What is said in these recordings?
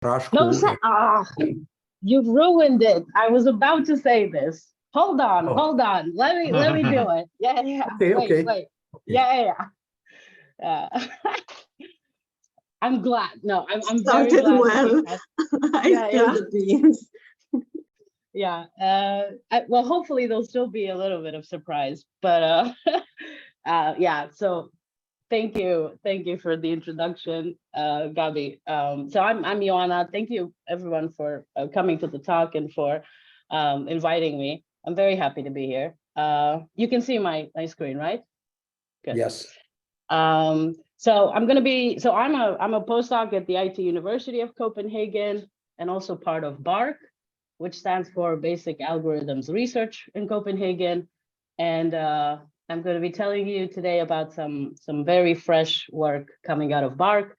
No, you've ruined it. I was about to say this. Hold on, hold on. Let me do it. Yeah, yeah. Wait. Yeah. I'm glad. No, I'm very Started glad that well. you had. I spilled the beans. Yeah. Well, hopefully there'll still be a little bit of surprise, but yeah. So thank you for the introduction, Gabi. So I'm Ioana. Thank you everyone for coming to the talk and for inviting me. I'm very happy to be here. You can see my screen, right? Good. Yes. So I'm a postdoc at the IT University of Copenhagen and also part of BARC, which stands for Basic Algorithms Research in Copenhagen. And I'm going to be telling you today about some very fresh work coming out of BARC.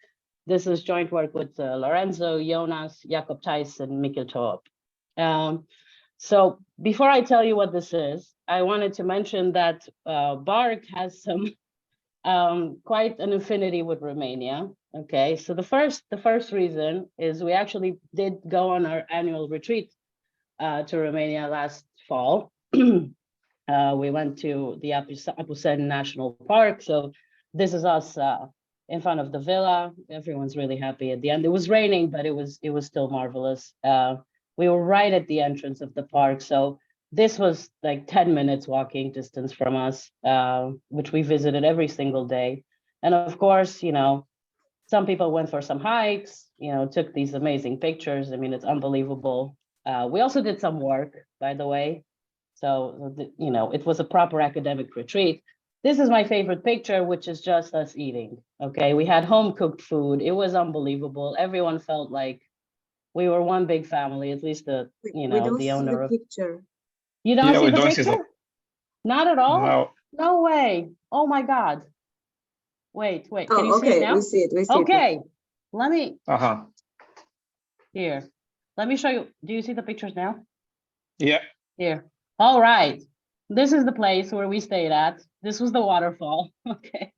This is joint work with Lorenzo, Jonas, Jakob Thijs, and Mikkel Toop. So before I tell you what this is, I wanted to mention that BARC has some quite an affinity with Romania. Okay, so the first reason is we actually did go on our annual retreat to Romania last fall. We went to the Apuseni National Park. So this is us in front of the villa. Everyone's really happy at the end. It was raining, but it was still marvelous. We were right at the entrance of the park. So this was like 10 minutes walking distance from us, which we visited every single day. And of course, you know, some people went for some hikes, you know, took these amazing pictures. I mean, it's unbelievable. We also did some work, by the way. So, you know, it was a proper academic retreat. This is my favorite picture, which is just us eating. Okay, we had home cooked food. It was unbelievable. Everyone felt like we were one big family, at least the, you know, the owner of. Picture. You don't see the picture? Not at all? No. No way. Oh my God. Wait. Can you see it now? We see it. Okay. Let me. Uh-huh. Here. Let me show you. Do you see the pictures now? Yeah. Here. All right. This is the place where we stayed at. This was the waterfall. Okay.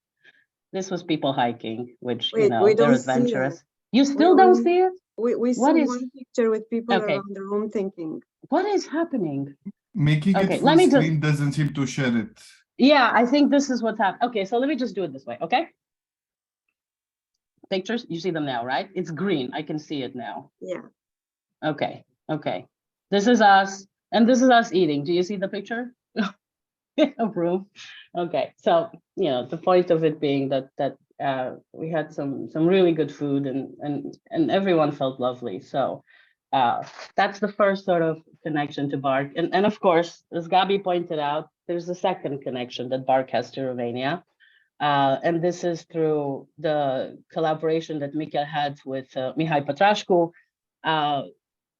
This was people hiking, which, you know, they're adventurous. You still don't see it? We see one picture with people around the room thinking. What is happening? Making it full screen doesn't seem to share it. Yeah, I think this is what's happening. Okay, so let me just do it this way, okay? Pictures, you see them now, right? It's green. I can see it now. Yeah. Okay. This is us, and this is us eating. Do you see the picture? Of room. Okay, so you know the point of it being that we had some really good food and everyone felt lovely. So that's the first sort of connection to BARC. And of course, as Gabi pointed out, there's a second connection that BARC has to Romania. And this is through the collaboration that Mikkel had with Mihai Pătrașcu.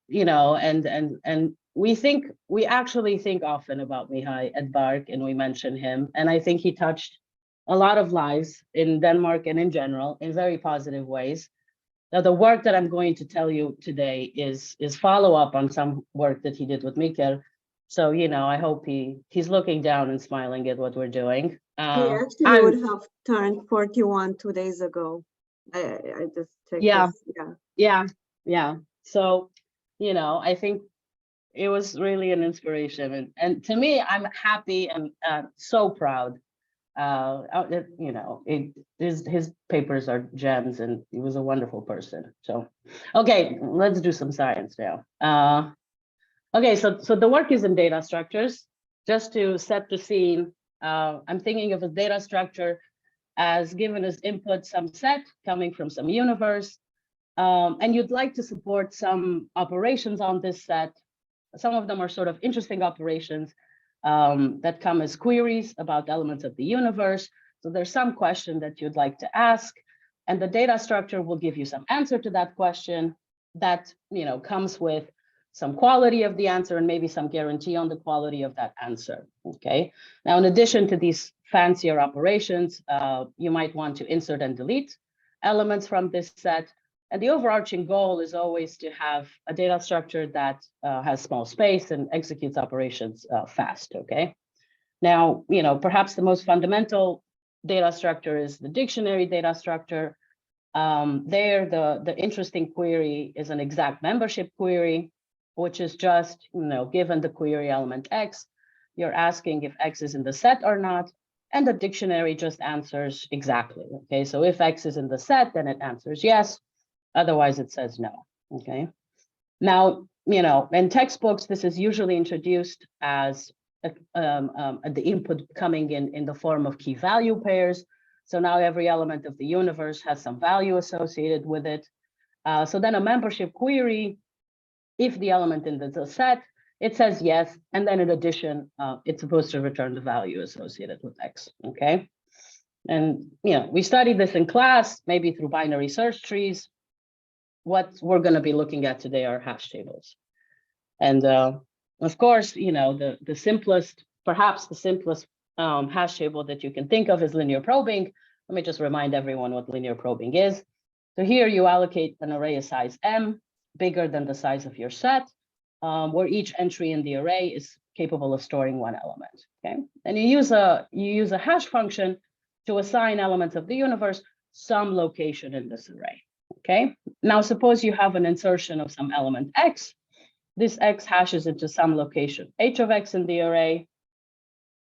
You know, and we actually think often about Mihai at BARC, and we mention him. And I think he touched a lot of lives in Denmark and in general in very positive ways. Now, the work that I'm going to tell you today is follow up on some work that he did with Mikkel. So, you know, I hope he's looking down and smiling at what we're doing. He actually would have turned 41 2 days ago. I just checked. Yeah. So, you know, I think it was really an inspiration. And to me, I'm happy and so proud. You know, his papers are gems, and he was a wonderful person. So, okay, let's do some science now. Okay, so the work is in data structures. Just to set the scene, I'm thinking of a data structure as given as input some set coming from some universe, and you'd like to support some operations on this set. Some of them are sort of interesting operations that come as queries about elements of the universe. So there's some question that you'd like to ask, and the data structure will give you some answer to that question that, you know, comes with some quality of the answer and maybe some guarantee on the quality of that answer. Okay. Now, in addition to these fancier operations, you might want to insert and delete elements from this set. And the overarching goal is always to have a data structure that has small space and executes operations fast, okay? Now, you know, perhaps the most fundamental data structure is the dictionary data structure. There, the interesting query is an exact membership query, which is just, given the query element X, you're asking if X is in the set or not, and the dictionary just answers exactly. Okay, so if X is in the set, then it answers yes. Otherwise, it says no. Okay. Now, in textbooks, this is usually introduced as the input coming in the form of key value pairs. So now every element of the universe has some value associated with it. So then a membership query, if the element in the set, it says yes, and then in addition, it's supposed to return the value associated with X. Okay. And we studied this in class, maybe through binary search trees. What we're going to be looking at today are hash tables. And of course, the simplest, perhaps the simplest hash table that you can think of is linear probing. Let me just remind everyone what linear probing is. So here you allocate an array of size m, bigger than the size of your set, where each entry in the array is capable of storing one element. Okay, and you use a hash function to assign elements of the universe some location in this array. Okay, now suppose you have an insertion of some element X. This X hashes into some location H of X in the array.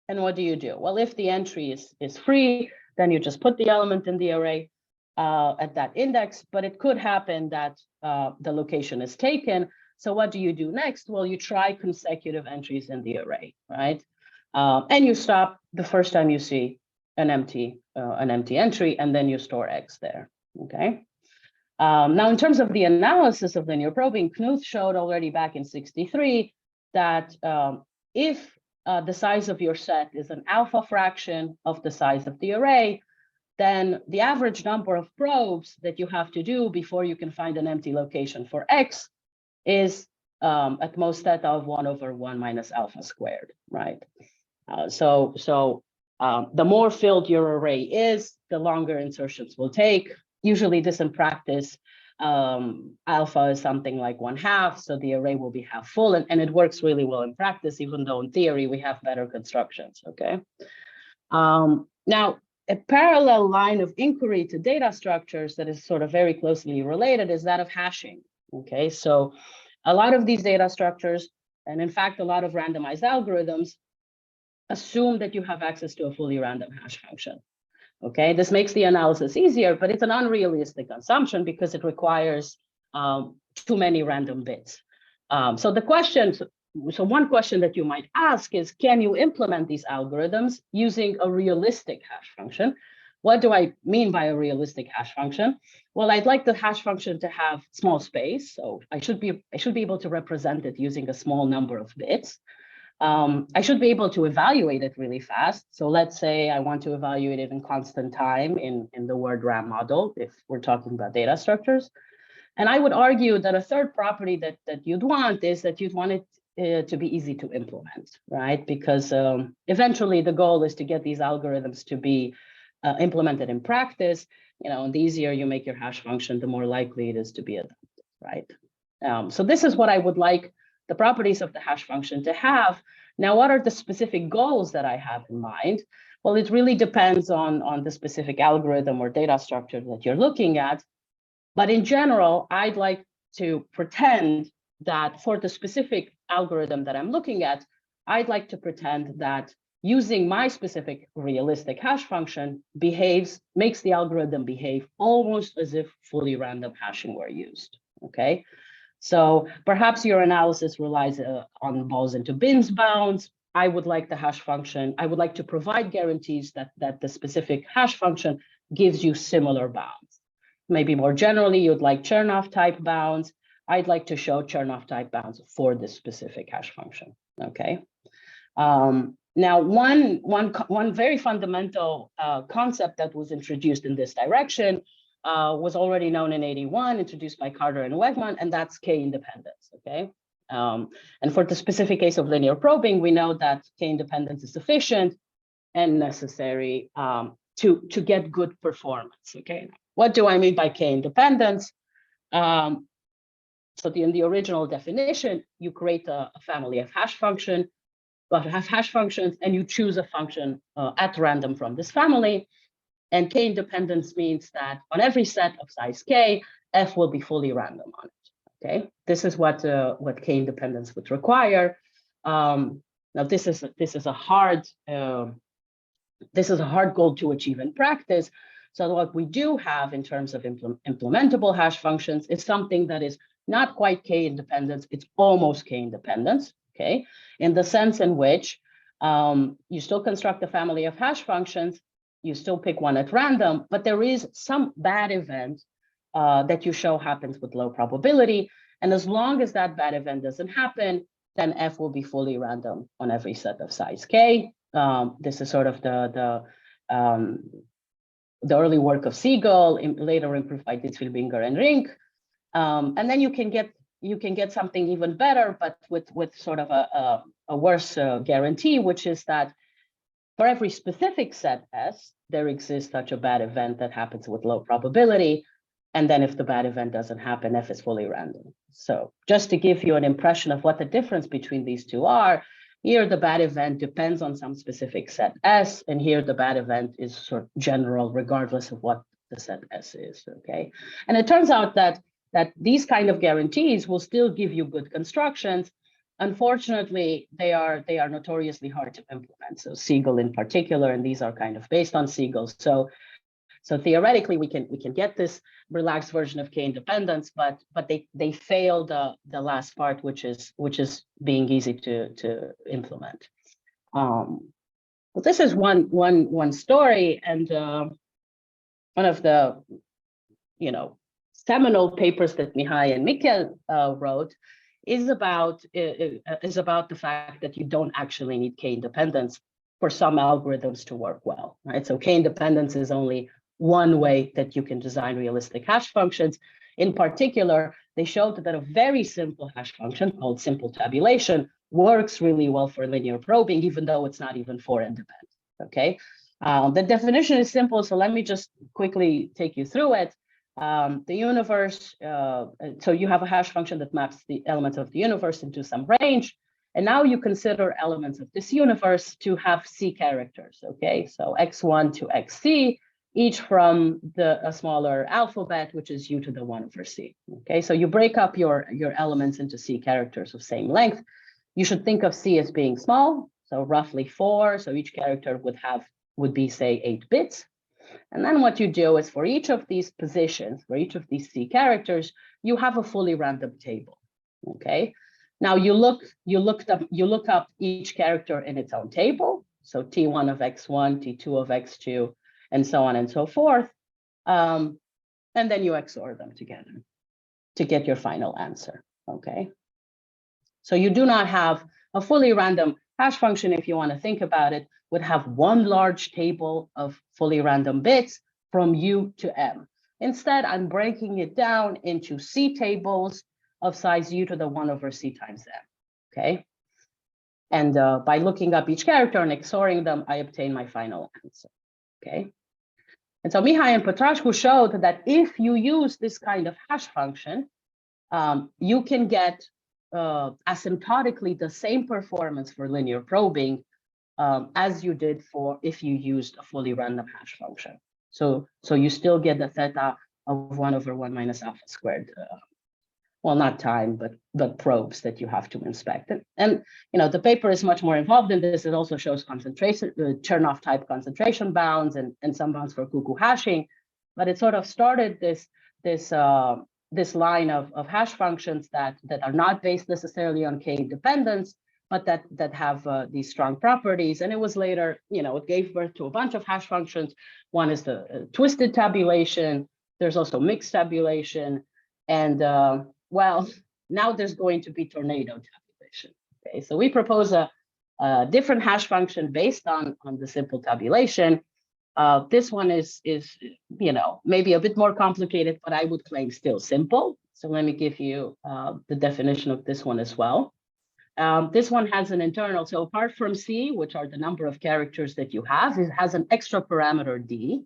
And what do? Well, if the entry is free, then you just put the element in the array at that index, but it could happen that the location is taken. So what do you do next? Well, you try consecutive entries in the array, right? And you stop the first time you see an empty entry, and then you store X there, okay? Now, in terms of the analysis of linear probing, Knuth showed already back in '63 that if the size of your set is an alpha fraction of the size of the array, then the average number of probes that you have to do before you can find an empty location for X is at most theta of 1/1 minus alpha squared, right? So the more filled your array is, the longer insertions will take. Usually this in practice, alpha is something like 1/2, so the array will be half full, and it works really well in practice, even though in theory we have better constructions, okay? Now, a parallel line of inquiry to data structures that is sort of very closely related is that of hashing, okay? So a lot of these data structures, and in fact, a lot of randomized algorithms, assume that you have access to a fully random hash function. Okay, this makes the analysis easier, but it's an unrealistic assumption because it requires too many random bits. So one question that you might ask is, can you implement these algorithms using a realistic hash function? What do I mean by a realistic hash function? Well, I'd like the hash function to have small space, so I should be able to represent it using a small number of bits. I should be able to evaluate it really fast. So let's say I want to evaluate it in constant time in the word RAM model, if we're talking about data structures. And I would argue that a third property that you'd want is that you'd want it to be easy to implement, right? Because eventually the goal is to get these algorithms to be implemented in practice. And the easier you make your hash function, the more likely it is to be adopted, right? So this is what I would like the properties of the hash function to have. Now, what are the specific goals that I have in mind? Well, it really depends on the specific algorithm or data structure that you're looking at. But in general, I'd like to pretend that for the specific algorithm that I'm looking at, I'd like to pretend that using my specific realistic hash function makes the algorithm behave almost as if fully random hashing were used, okay? So perhaps your analysis relies on balls into bins bounds. I would like the hash function. I would like to provide guarantees that the specific hash function gives you similar bounds. Maybe more generally, you'd like Chernoff type bounds. I'd like to show Chernoff type bounds for this specific hash function. Okay. Now, one very fundamental concept that was introduced in this direction was already known in '81, introduced by Carter and Wegman, and that's K-independence, okay? And for the specific case of linear probing, we know that K-independence is sufficient and necessary to get good performance, okay? What do I mean by K-independence? So in the original definition, you create a family of hash functions, and you choose a function at random from this family. And k independence means that on every set of size k, f will be fully random on it. Okay, this is what k independence would require. Now this is a hard goal to achieve in practice. So what we do have in terms of implementable hash functions is something that is not quite k independence, it's almost k independence, okay? In the sense in which you still construct a family of hash functions, you still pick one at random, but there is some bad event that you show happens with low probability. And as long as that bad event doesn't happen, then f will be fully random on every set of size k. This is sort of the early work of Siegel, later improved by Ditzwil-Binger and Rink. And then you can get something even better, but with sort of a worse guarantee, which is that for every specific set S, there exists such a bad event that happens with low probability. And then if the bad event doesn't happen, f is fully random. So just to give you an impression of what the difference between these two are, here the bad event depends on some specific set S, and here the bad event is sort of general, regardless of what the set S is, okay? And it turns out that these kind of guarantees will still give you good constructions. Unfortunately, they are notoriously hard to implement. So Siegel in particular, and these are kind of based on Siegel. So theoretically, we can get this relaxed version of k independence, but they fail the last part, which is being easy to implement. Well, this is one story, and one of the seminal papers that Mihai and Mikkel wrote is about the fact that you don't actually need k independence for some algorithms to work well, right? So k independence is only one way that you can design realistic hash functions. In particular, they showed that a very simple hash function called simple tabulation works really well for linear probing, even though it's not even 4 independent, okay? The definition is simple, so let me just quickly take you through it. The universe, so you have a hash function that maps the elements of the universe into some range, and now you consider elements of this universe to have C characters, okay? So x1 to xc, each from a smaller alphabet, which is u to the 1 over c. Okay, so you break up your elements into C characters of same length. You should think of C as being small, so roughly 4. So each character would be say 8 bits. And then what you do is for each of these positions, for each of these C characters, you have a fully random table. Okay. Now you look up each character in its own table. So T1 of x1, T2 of x2, and so on and so forth. And then you XOR them together to get your final answer, okay? So you do not have a fully random hash function, if you want to think about it, would have one large table of fully random bits from U to M. Instead, I'm breaking it down into C tables of size U to the 1 over C times M, okay? And by looking up each character and XORing them, I obtain my final answer, okay? And so Mihai and Petrashku showed that if you use this kind of hash function, you can get asymptotically the same performance for linear probing as you did if you used a fully random hash function. So you still get the theta of 1 over 1 minus alpha squared. Well, not time, but probes that you have to inspect. And the paper is much more involved in this. It also shows concentration, Chernoff type concentration bounds and some bounds for cuckoo hashing. But it sort of started this line of hash functions that are not based necessarily on k independence, but that have these strong properties. And it was later, it gave birth to a bunch of hash functions. One is the twisted tabulation. There's also mixed tabulation, and well, now there's going to be tornado tabulation. Okay, so we propose a different hash function based on the simple tabulation. This one is maybe a bit more complicated, but I would claim still simple. So let me give you the definition of this one as well. This one has an internal, so apart from C, which are the number of characters that you have, it has an extra parameter D.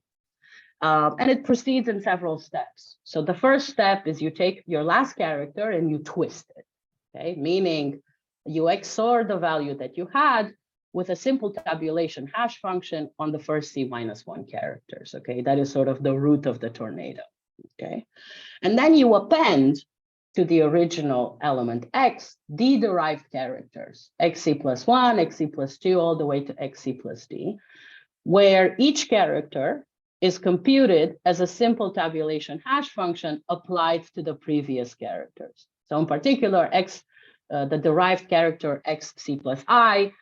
And it proceeds in several steps. So the first step is you take your last character and you twist it, okay? Meaning you XOR the value that you had with a simple tabulation hash function on the first C-1 characters, okay? That is sort of the root of the tornado, okay? And then you append to the original element X, the derived characters, XC+1, XC+2, all the way to XC plus D, where each character is computed as a simple tabulation hash function applied to the previous characters. So in particular, the derived character XC plus I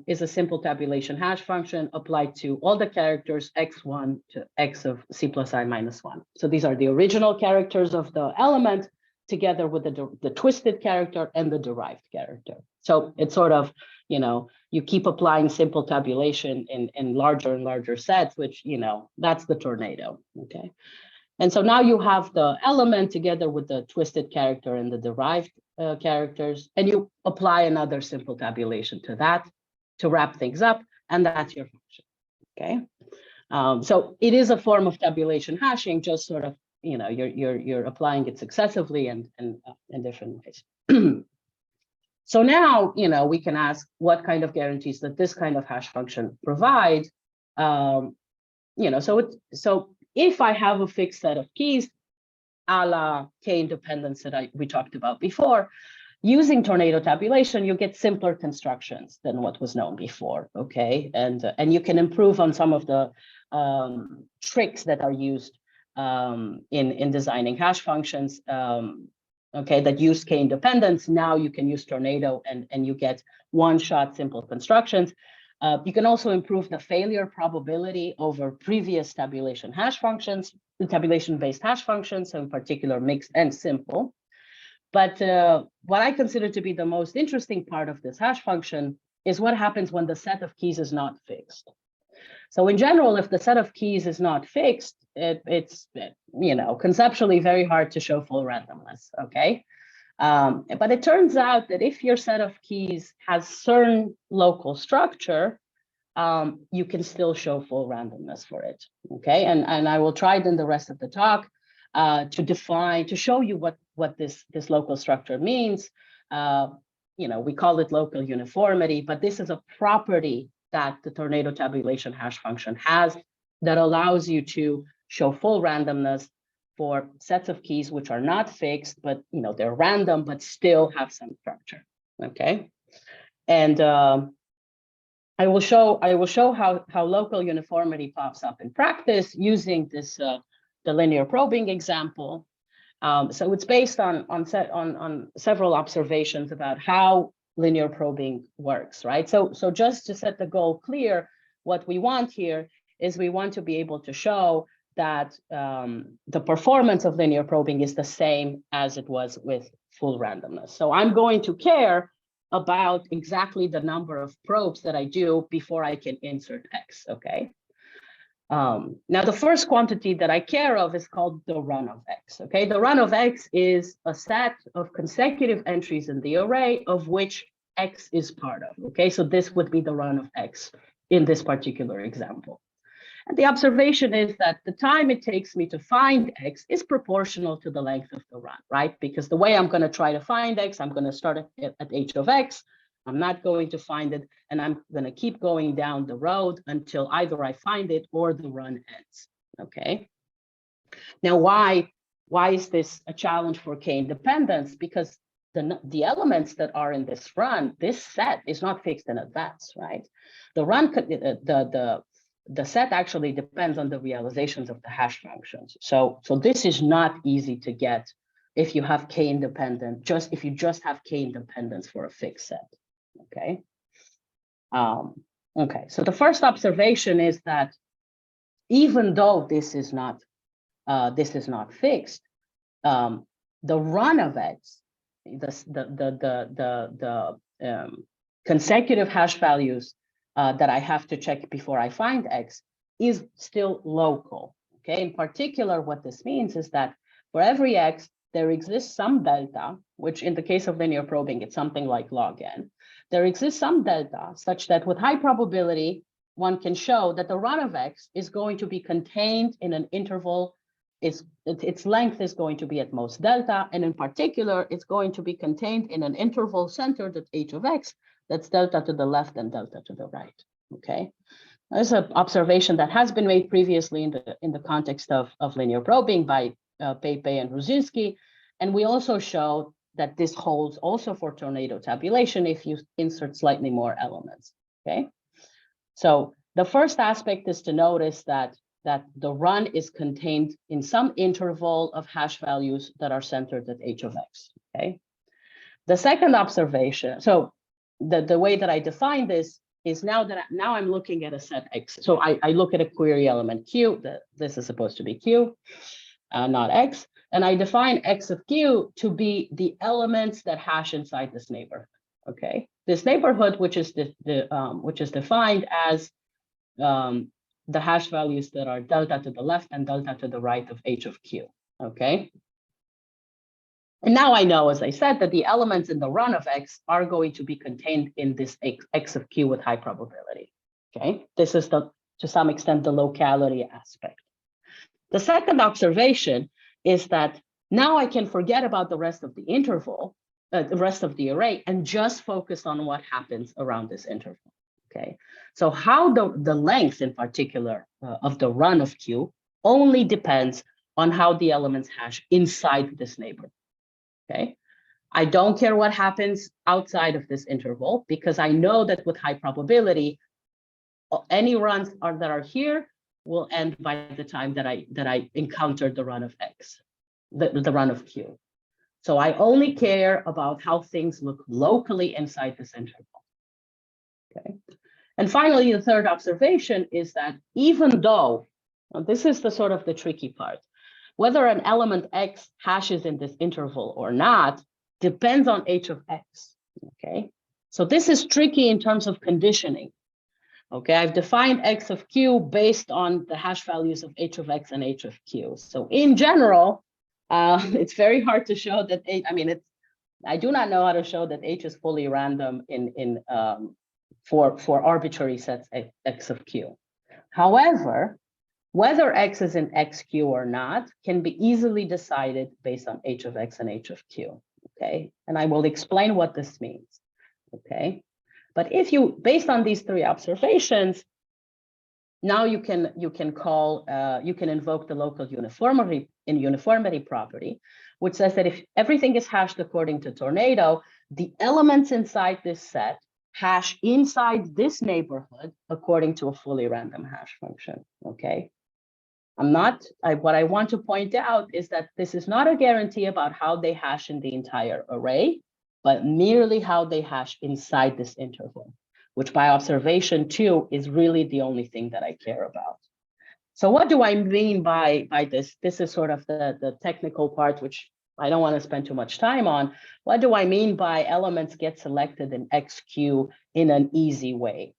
is a simple tabulation hash function applied to all the characters X1 to X of C plus I minus 1. So these are the original characters of the element together with the twisted character and the derived character. So it's sort of, you know, you keep applying simple tabulation in larger and larger sets, which, you know, that's the tornado, okay? And so now you have the element together with the twisted character and the derived characters, and you apply another simple tabulation to that to wrap things up, and that's your function, okay? So it is a form of tabulation hashing, just sort of, you know, you're applying it successively and in different ways. So now, you know, we can ask what kind of guarantees that this kind of hash function provide. You know, so if I have a fixed set of keys, a la k-independence that we talked about before, using tornado tabulation, you get simpler constructions than what was known before, okay? And you can improve on some of the tricks that are used in designing hash functions, okay, that use k-independence. Now you can use tornado and you get one-shot simple constructions. You can also improve the failure probability over previous tabulation hash functions, tabulation-based hash functions, so in particular mixed and simple. But what I consider to be the most interesting part of this hash function is what happens when the set of keys is not fixed. So in general, if the set of keys is not fixed, it's, you know, conceptually very hard to show full randomness, okay? But it turns out that if your set of keys has certain local structure, you can still show full randomness for it, okay? And I will try it in the rest of the talk to show you what this local structure means. You know, we call it local uniformity, but this is a property that the tornado tabulation hash function has that allows you to show full randomness for sets of keys which are not fixed, but, you know, they're random, but still have some structure, okay? And I will show how local uniformity pops up in practice using this the linear probing example. So it's based on several observations about how linear probing works, right? So just to set the goal clear, what we want here is we want to be able to show that the performance of linear probing is the same as it was with full randomness. So I'm going to care about exactly the number of probes that I do before I can insert X, okay? Now, the first quantity that I care of is called the run of X, okay? The run of X is a set of consecutive entries in the array of which X is part of, okay? So this would be the run of X in this particular example. And the observation is that the time it takes me to find X is proportional to the length of the run, right? Because the way I'm going to try to find X, I'm going to start at H of X. I'm not going to find it, and I'm going to keep going down the road until either I find it or the run ends, okay? Now, why is this a challenge for k-independence? Because the elements that are in this run, this set is not fixed in advance, right? The run, the set actually depends on the realizations of the hash functions. So this is not easy to get if you have k-independent, if you just have k-independence for a fixed set, okay? Okay, so the first observation is that even though this is not fixed, the run of X, the consecutive hash values that I have to check before I find X is still local, okay? In particular, what this means is that for every X, there exists some delta, which in the case of linear probing, it's something like log n. There exists some delta such that with high probability, one can show that the run of X is going to be contained in an interval. Its length is going to be at most delta, and in particular, it's going to be contained in an interval centered at H of X, That's delta to the left and delta to the right, okay? There's an observation that has been made previously in the context of linear probing by Pepe and Ruzinski, and we also show that this holds also for tornado tabulation if you insert slightly more elements, okay? So the first aspect is to notice that the run is contained in some interval of hash values that are centered at h of x, okay? The second observation, so the way that I define this is now I'm looking at a set X. So I look at a query element Q, this is supposed to be Q, not X, and I define X of Q to be the elements that hash inside this neighborhood, okay? This neighborhood, which is defined as the hash values that are delta to the left and delta to the right of H of Q, okay? And now I know, as I said, that the elements in the run of X are going to be contained in this X of Q with high probability, okay? This is to some extent, the locality aspect. The second observation is that now I can forget about the rest of the interval, the rest of the array, and just focus on what happens around this interval, okay? So how the length in particular of the run of Q only depends on how the elements hash inside this neighborhood. Okay, I don't care what happens outside of this interval because I know that with high probability, any runs that are here will end by the time that I encounter the run of X, the run of Q. So I only care about how things look locally inside this interval. Okay, and finally, the third observation is that even though, this is the sort of the tricky part, whether an element X hashes in this interval or not depends on H of X, okay? So this is tricky in terms of conditioning, okay? I've defined X of Q based on the hash values of H of X and H of Q. So in general, it's very hard to show that, I do not know how to show that H is fully random for arbitrary sets X of Q. However, whether X is in XQ or not can be easily decided based on H of X and H of Q, okay? And I will explain what this means, okay? But if you, based on these three observations, now you can invoke the local uniformity property, which says that if everything is hashed according to tornado, the elements inside this set hash inside this neighborhood according to a fully random hash function, okay? What I want to point out is that this is not a guarantee about how they hash in the entire array, but merely how they hash inside this interval, which by observation 2 is really the only thing that I care about. So what do I mean by this? This is sort of the technical part, which I don't want to spend too much time on. What do I mean by elements get selected in XQ in an easy way?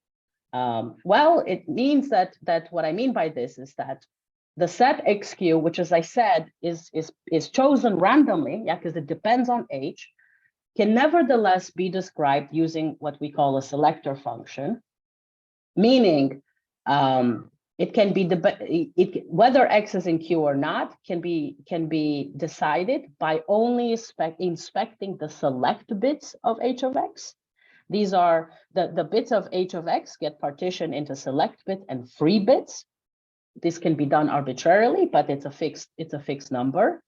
Well, it means that what I mean by this is that the set XQ, which, as I said, is chosen randomly, yeah, because it depends on H, can nevertheless be described using what we call a selector function, meaning it can be whether X is in Q or not can be decided by only inspecting the select bits of H of X. These are the bits of H of X get partitioned into select bit and free bits. This can be done arbitrarily, but it's a fixed number.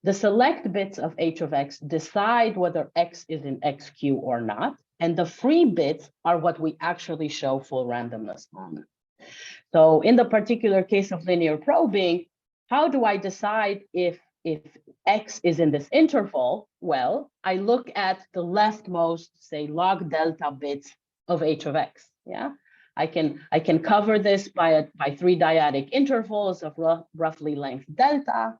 The select bits of H of X decide whether X is in XQ or not, and the free bits are what we actually show full randomness on. So in the particular case of linear probing, how do I decide if X is in this interval? Well, I look at the leftmost, say, log delta bits of H of X, yeah? I can cover this by 3 dyadic intervals of roughly length delta,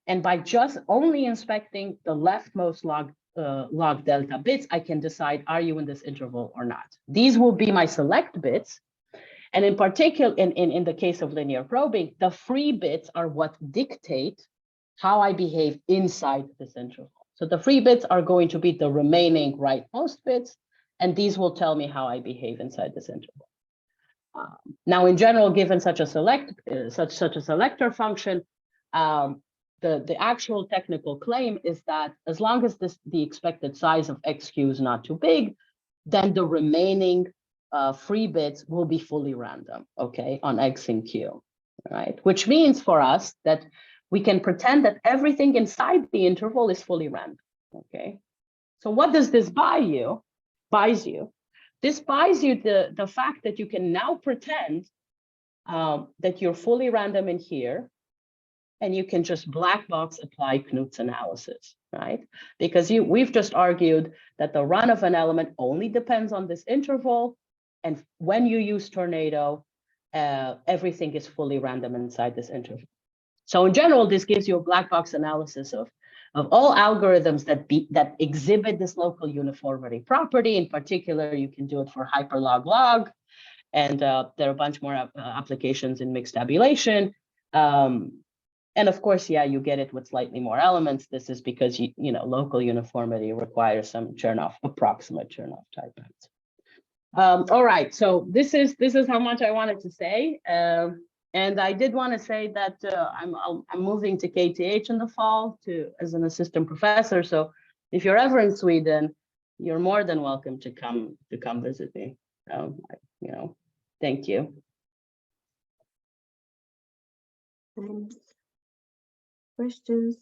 and by just only inspecting the leftmost log delta bits, I can decide, are you in this interval or not? These will be my select bits, and in particular, in the case of linear probing, the free bits are what dictate how I behave inside this interval. So the free bits are going to be the remaining rightmost bits, and these will tell me how I behave inside this interval. Now, in general, given such a selector function, the actual technical claim is that as long as the expected size of XQ is not too big, then the remaining free bits will be fully random, okay, on X and Q, right? Which means for us that we can pretend that everything inside the interval is fully random, okay? So what does this buy you? Buys you. This buys you the fact that you can now pretend that you're fully random in here, and you can just black box apply Knut's analysis, right? Because we've just argued that the run of an element only depends on this interval, and when you use tornado, everything is fully random inside this interval. So in general, this gives you a black box analysis of all algorithms that exhibit this local uniformity property. In particular, you can do it for hyperlog-log, and there are a bunch more applications in mixed tabulation. And of course, yeah, you get it with slightly more elements. This is because local uniformity requires some Chernoff, approximate Chernoff type bits. All right, so this is how much I wanted to say. And I did want to say that I'm moving to KTH in the fall as an assistant professor. So if you're ever in Sweden, you're more than welcome to come visit me. Thank you. Thanks. Questions?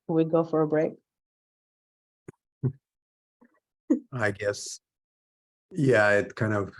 Can we go for a break? I guess. Yeah, it kind of